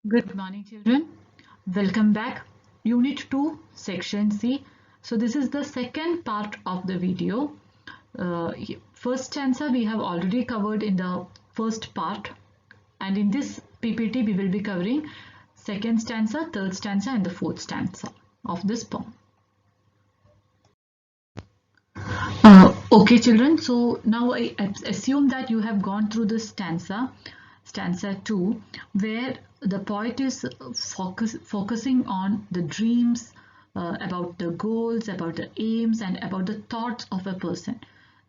Good morning, children. Welcome back. Unit 2, Section C. So this is the second part of the video. First stanza we have already covered in the first part, and in this PPT we will be covering second stanza, third stanza and the fourth stanza of this poem. Okay, children. So now I assume that you have gone through this stanza 2, where the poet is focusing on the dreams, about the goals, about the aims, and about the thoughts of a person.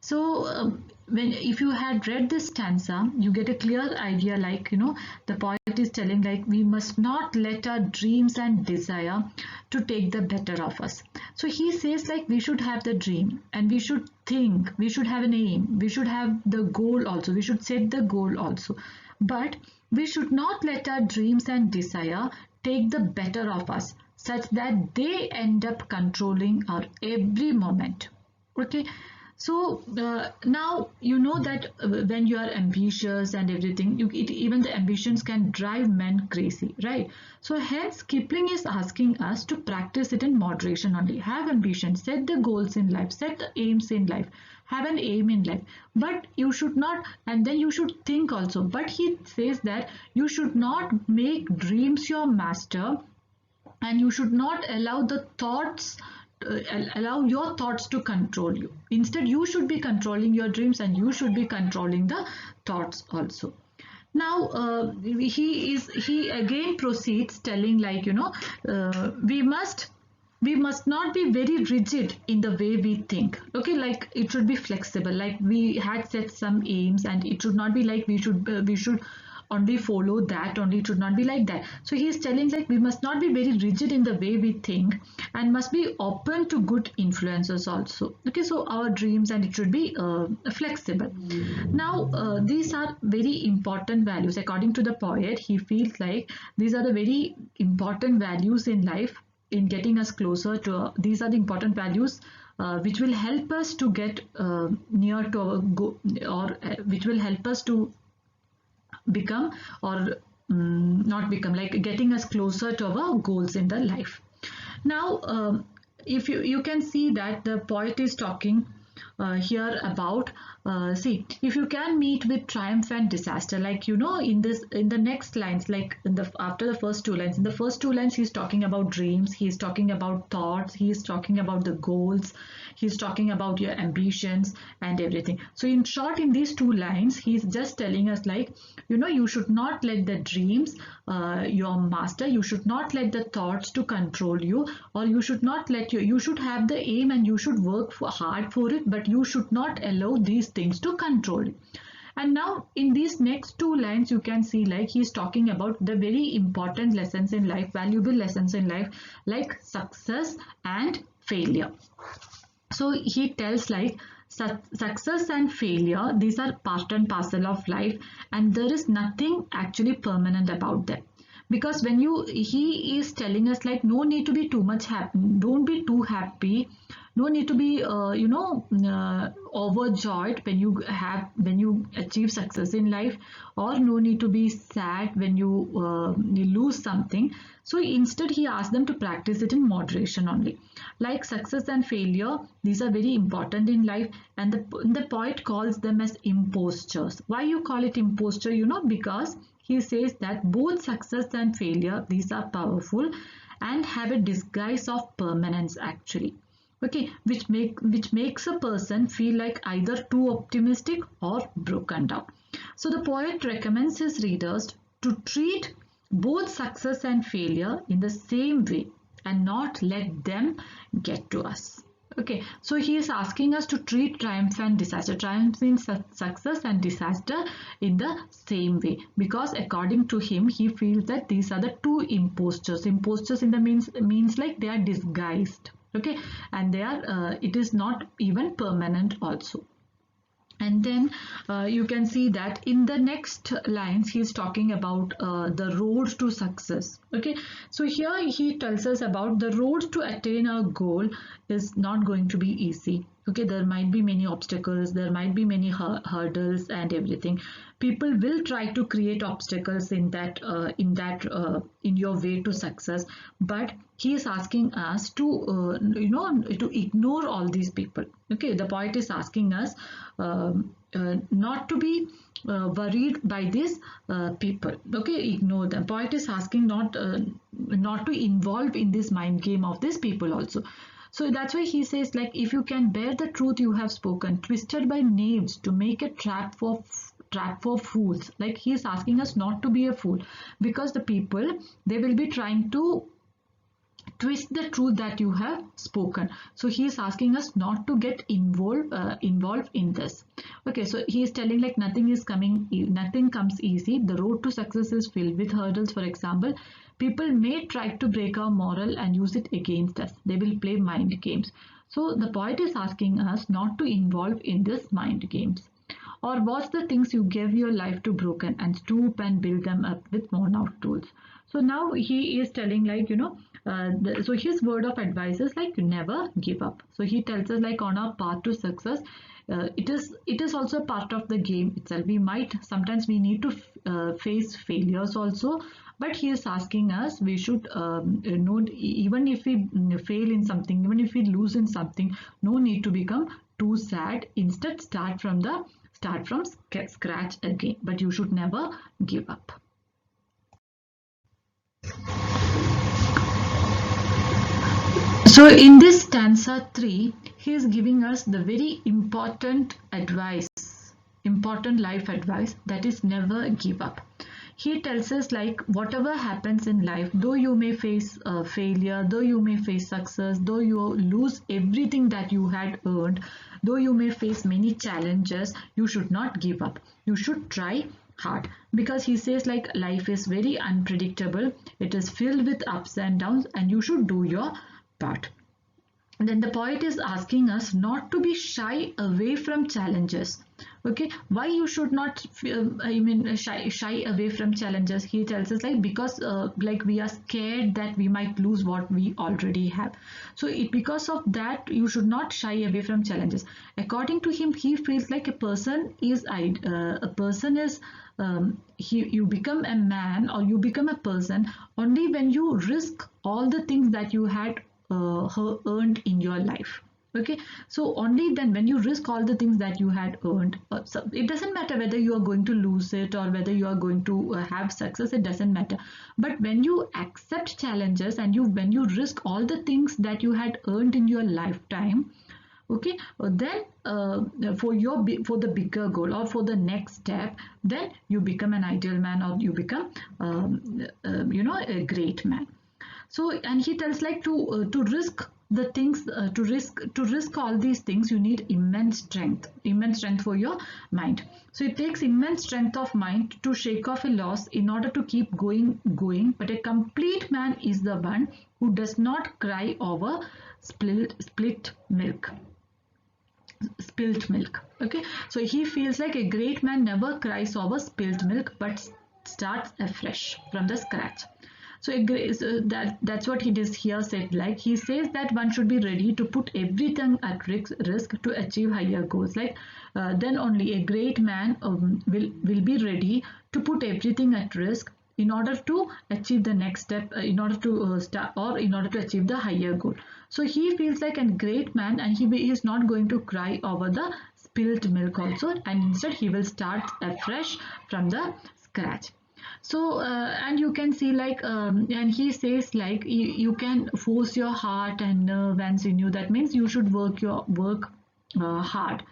So if you had read this stanza, you get a clear idea, like the poet is telling, like, we must not let our dreams and desire to take the better of us. So he says, like, we should have the dream and we should think, we should have an aim, we should have the goal also, we should set the goal also, but we should not let our dreams and desire take the better of us, such that they end up controlling our every moment. Okay, so now you know that when you are ambitious and everything, even the ambitions can drive men crazy, right? So hence Kipling is asking us to practice it in moderation only. Have ambition, set the goals in life, set the aims in life, have an aim in life, but you should not, and then you should think also. But he says that you should not make dreams your master, and you should not allow the thoughts allow your thoughts to control you. Instead, you should be controlling your dreams and you should be controlling the thoughts also. Now he again proceeds telling, like, we must not be very rigid in the way we think. Okay, like it should be flexible. Like we had set some aims, and it should not be like we should only follow that only. It should not be like that. So he is telling, like, we must not be very rigid in the way we think, and must be open to good influences also. Okay, so our dreams, and it should be flexible. Now these are very important values according to the poet. He feels like these are the very important values in life, in getting us closer to these are the important values which will help us to get near to our goal, or which will help us to become, or not become, like getting us closer to our goals in the life. Now if you can see that the poet is talking here about, see, if you can meet with triumph and disaster, like in the next lines, like in the after the first two lines, in the first two lines he's talking about dreams, he's talking about thoughts, he's talking about the goals, he's talking about your ambitions and everything. So in short, in these two lines he's just telling us, like, you should not let the dreams your master, you should not let the thoughts to control you, or you should not let you should have the aim and you should work hard for it, but you should not allow these things to control you. And now in these next two lines you can see, like, he's talking about the very important lessons in life, valuable lessons in life, like success and failure. So he tells, like, success and failure, these are part and parcel of life, and there is nothing actually permanent about them. Because when he is telling us, like, no need to be too much happy, don't be too happy, no need to be overjoyed when you achieve success in life, or no need to be sad when you lose something. So instead he asks them to practice it in moderation only. Like success and failure, these are very important in life, and the poet calls them as impostures. Why you call it imposture? Because he says that both success and failure, these are powerful and have a disguise of permanence actually. Okay, which makes a person feel like either too optimistic or broken down. So the poet recommends his readers to treat both success and failure in the same way and not let them get to us. Okay, so he is asking us to treat triumph and disaster. Triumph means success, and disaster in the same way, because according to him, he feels that these are the two impostures. Impostures in the means like they are disguised. Okay, and they are it is not even permanent also. And then you can see that in the next lines he is talking about the road to success. Okay, so here he tells us about the road to attain our goal is not going to be easy. Okay, there might be many obstacles, there might be many hurdles and everything. People will try to create obstacles in your way to success, but he is asking us to to ignore all these people. Okay, the poet is asking us not to be worried by these people. Okay, ignore them. Poet is asking not to involve in this mind game of these people also. So that's why he says, like, if you can bear the truth you have spoken, twisted by knaves to make a trap for fools. Like, he is asking us not to be a fool, because the people, they will be trying to twist the truth that you have spoken. So he is asking us not to get involved in this. Okay, so he is telling, like, nothing comes easy. The road to success is filled with hurdles. For example, people may try to break our moral and use it against us. They will play mind games. So the poet is asking us not to involve in this mind games. Or what's the things you gave your life to broken and stoop and build them up with worn out tools. So now he is telling, like, so his word of advice is, like, never give up. So he tells us, like, on our path to success, it is also part of the game itself. We might sometimes we need to face failures also, but he is asking us we should know, even if we fail in something, even if we lose in something, no need to become too sad. Instead, start from scratch again, but you should never give up. So in this stanza 3, he is giving us the very important life advice, that is never give up. He tells us, like, whatever happens in life, though you may face failure, though you may face success, though you lose everything that you had earned, though you may face many challenges, you should not give up. You should try hard, because he says, like, life is very unpredictable. It is filled with ups and downs, and you should do your part. And then the poet is asking us not to be shy away from challenges. Okay, why you should not shy away from challenges? He tells us, like, because like, we are scared that we might lose what we already have. So because of that, you should not shy away from challenges. According to him, he feels like a person is you become a man, or you become a person only when you risk all the things that you had earned in your life. Okay, so only then, when you risk all the things that you had earned, so it doesn't matter whether you are going to lose it or whether you are going to have success, it doesn't matter. But when you accept challenges and when you risk all the things that you had earned in your lifetime, okay, then for the bigger goal or for the next step, then you become an ideal man, or you become a great man. So, and he tells, like, to risk the things, to risk all these things, you need immense strength for your mind. So it takes immense strength of mind to shake off a loss in order to keep going. But a complete man is the one who does not cry over spilt milk. Okay, so he feels like a great man never cries over spilled milk, but starts afresh from the scratch. So that's what he does here said. Like, he says that one should be ready to put everything at risk to achieve higher goals. Like, then only a great man will be ready to put everything at risk in order to achieve the next step, in order to in order to achieve the higher goal. So he feels like a great man, and he is not going to cry over the spilled milk also, and instead he will start afresh from the scratch. So and you can see, like, and he says, like, you can force your heart and nerve and sinew. That means you should work hard,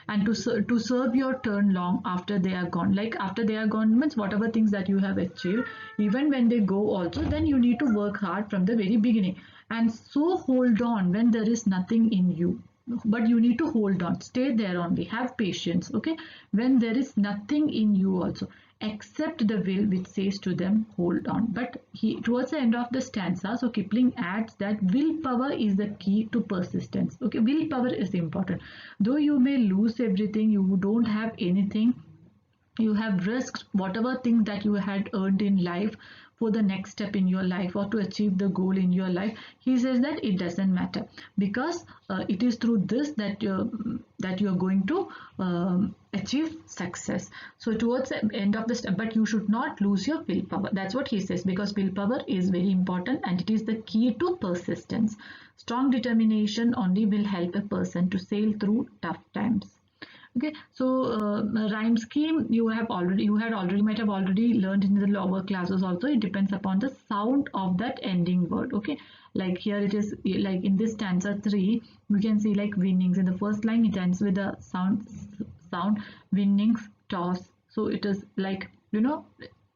and to serve your turn long after they are gone. Like, after they are gone means whatever things that you have achieved, even when they go also, then you need to work hard from the very beginning. And so hold on when there is nothing in you, but you need to hold on, stay there only, have patience. Okay, when there is nothing in you also, accept the will which says to them, hold on. But towards the end of the stanza, so Kipling adds that willpower is the key to persistence. Okay, willpower is important. Though you may lose everything, you don't have anything, you have risked whatever things that you had earned in life for the next step in your life or to achieve the goal in your life, he says that it doesn't matter, because it is through this that you are going to achieve success. So towards the end of the step, but you should not lose your willpower. That's what he says, because willpower is very important and it is the key to persistence. Strong determination only will help a person to sail through tough times. Okay, so rhyme scheme you might have already learned in the lower classes also. It depends upon the sound of that ending word. Okay, like here it is, like in this stanza 3 we can see like winnings. In the first line it ends with the sound winnings toss, so it is like, you know,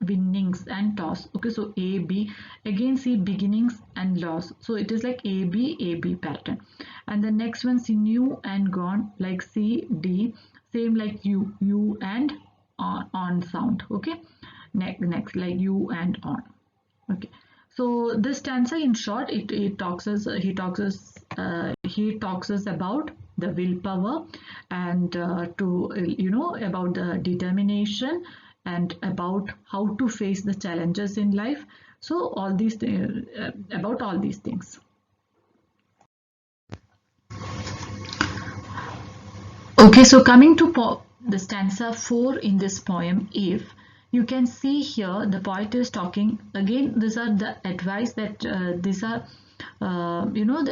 winnings and toss. Okay, so A B, again see beginnings and loss, so it is like A B pattern. And the next one, sinew and gone, like C D, same like you and on sound. Okay, next like you and on. Okay, so this stanza in short, he talks us about the willpower and to you know, about the determination and about how to face the challenges in life. So all these about all these things. Okay, so coming to the stanza 4 in this poem, if you can see here, the poet is talking again. These are the advice that these are you know,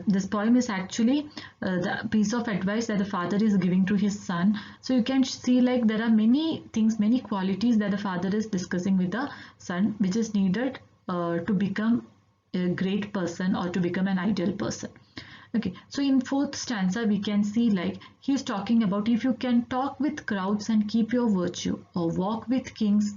this poem is actually the piece of advice that the father is giving to his son. So you can see like there are many things, many qualities that the father is discussing with the son, which is needed to become a great person or to become an ideal person. Okay, so in fourth stanza we can see like he's talking about, if you can talk with crowds and keep your virtue, or walk with kings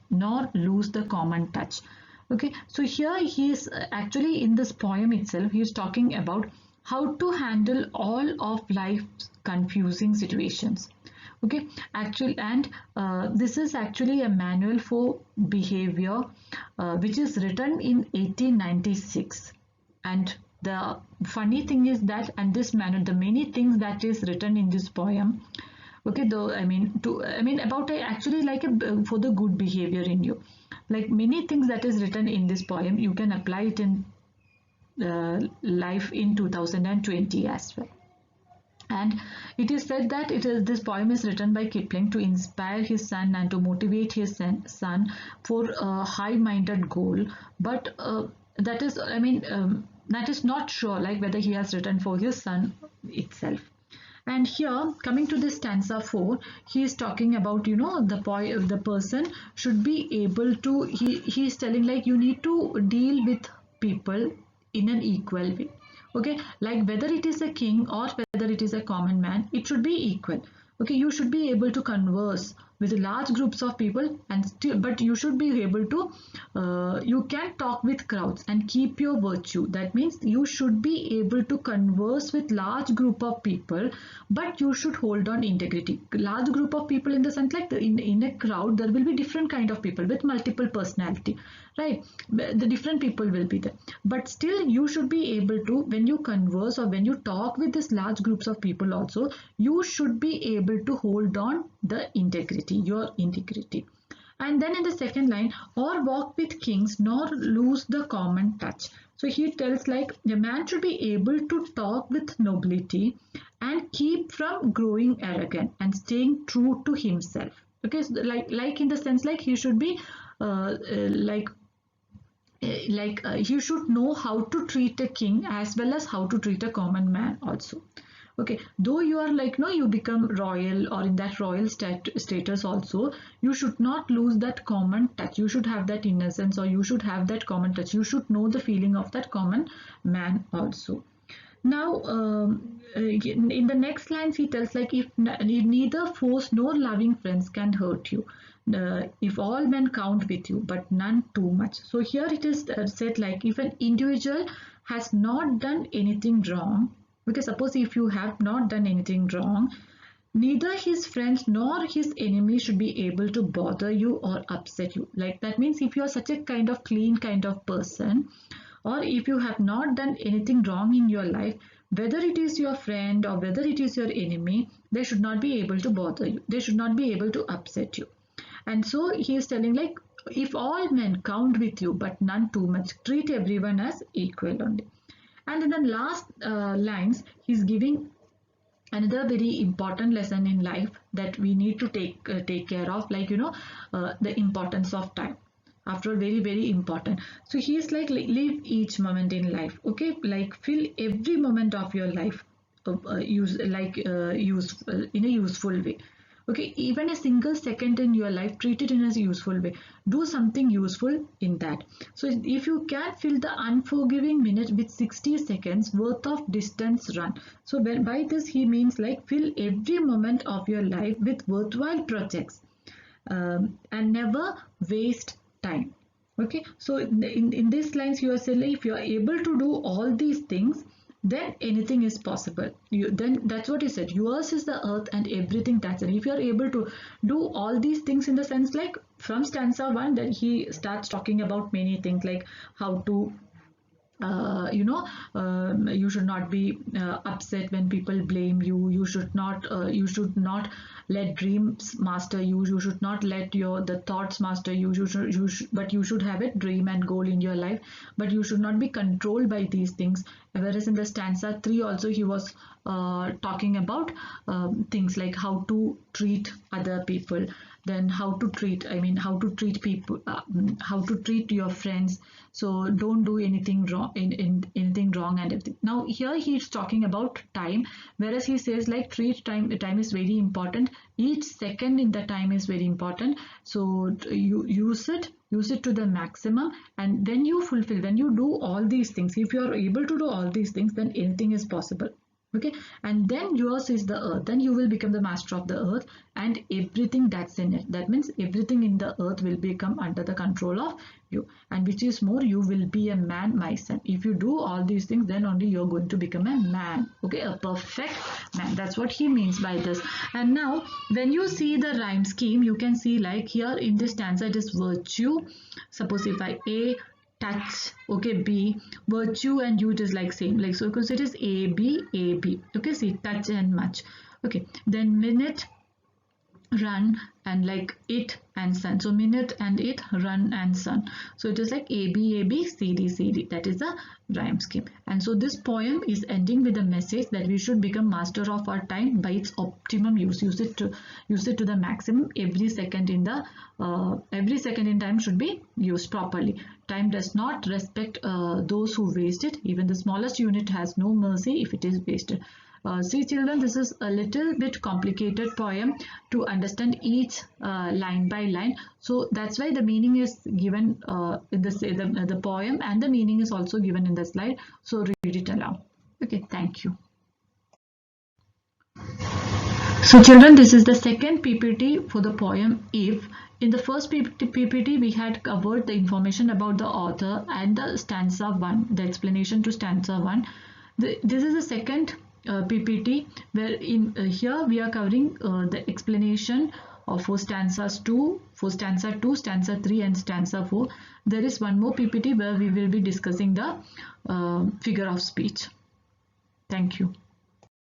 nor lose the common touch. Okay, so here he is actually in this poem itself, he is talking about how to handle all of life's confusing situations. Okay, actually, and this is actually a manual for behavior which is written in 1896. And the funny thing is that, and this manual, the many things that is written in this poem, okay, though about actually like for the good behavior in you, like many things that is written in this poem, you can apply it in life in 2020 as well. And it is said that this poem is written by Kipling to inspire his son and to motivate his son for a high-minded goal. But that is, that is not sure like whether he has written for his son itself. And here, coming to this stanza 4, he is talking about, you know, the person should be able to, he is telling like you need to deal with people in an equal way. Okay, like whether it is a king or whether it is a common man, it should be equal. Okay, you should be able to converse with large groups of people, and still, but you should be able to you can talk with crowds and keep your virtue. That means you should be able to converse with large group of people, but you should hold on integrity. Large group of people in the sense like in a crowd there will be different kind of people with multiple personality, right? The different people will be there, but still you should be able to, when you converse or when you talk with these large groups of people also, you should be able to hold on the integrity, your integrity. And then in the second line, or walk with kings nor lose the common touch. So he tells like the man should be able to talk with nobility and keep from growing arrogant and staying true to himself. Okay, so like in the sense like he should be you should know how to treat a king as well as how to treat a common man also. Okay, though you are like, no, you become royal or in that royal status also, you should not lose that common touch. You should have that innocence, or you should have that common touch. You should know the feeling of that common man also. Now, in the next lines, he tells like, if neither foes nor loving friends can hurt you, if all men count with you, but none too much. So here it is said like, if an individual has not done anything wrong, because suppose if you have not done anything wrong, neither his friends nor his enemies should be able to bother you or upset you. Like that means if you are such a kind of clean kind of person, or if you have not done anything wrong in your life, whether it is your friend or whether it is your enemy, they should not be able to bother you. They should not be able to upset you. And so he is telling like, If all men count with you, but none too much, treat everyone as equal only. And in the last lines, he's giving another very important lesson in life that we need to take care of, like the importance of time. After all, very very important. So he is like live each moment in life, okay, like fill every moment of your life, in a useful way. Okay, even a single second in your life, treat it in a useful way. Do something useful in that. So if you can fill the unforgiving minute with 60 seconds worth of distance run. So by this he means like fill every moment of your life with worthwhile projects, and never waste time. Okay, so in these lines you are saying, if you are able to do all these things, then anything is possible. Then that's what he said, yours is the earth and everything that's it. If you are able to do all these things, in the sense like from stanza 1, that he starts talking about many things, like how to you should not be upset when people blame you. You should not let dreams master you. You should not let the thoughts master you. But you should have a dream and goal in your life, but you should not be controlled by these things. Whereas in the stanza 3 also he was talking about things like how to treat other people, then how to treat people, how to treat your friends. So don't do anything wrong, in anything wrong and everything. Now here he's talking about time, whereas he says like treat time is very important. Each second in the time is very important. So you use it to the maximum, and then you fulfill. When you do all these things, if you are able to do all these things, then anything is possible. Okay, and then yours is the earth. Then you will become the master of the earth and everything that's in it. That means everything in the earth will become under the control of you, and which is more, you will be a man, my son. If you do all these things, then only you're going to become a man. Okay, a perfect man. That's what he means by this. And now when you see the rhyme scheme, you can see like here in this stanza it is virtue. Suppose if I A touch, okay, B, virtue and you, it is like same, like so, because it is A B A B. Okay, see, touch and much. Okay, then minute, run, and like it and sun. So minute and it, run and sun. So it is like A B A B C D C D. That is the rhyme scheme. And so this poem is ending with a message that we should become master of our time by its optimum use. Use it to the maximum. Every second in time should be used properly. Time does not respect those who waste it. Even the smallest unit has no mercy if it is wasted. See children, this is a little bit complicated poem to understand each line by line. So that's why the meaning is given in the poem, and the meaning is also given in the slide. So read it aloud. Okay, thank you. So children, this is the second PPT for the poem If. In the first PPT, we had covered the information about the author and the stanza 1, the explanation to stanza 1. This is the second PPT, where in here we are covering the explanation for stanza 2, stanza 3 and stanza 4. There is one more PPT where we will be discussing the figure of speech. Thank you.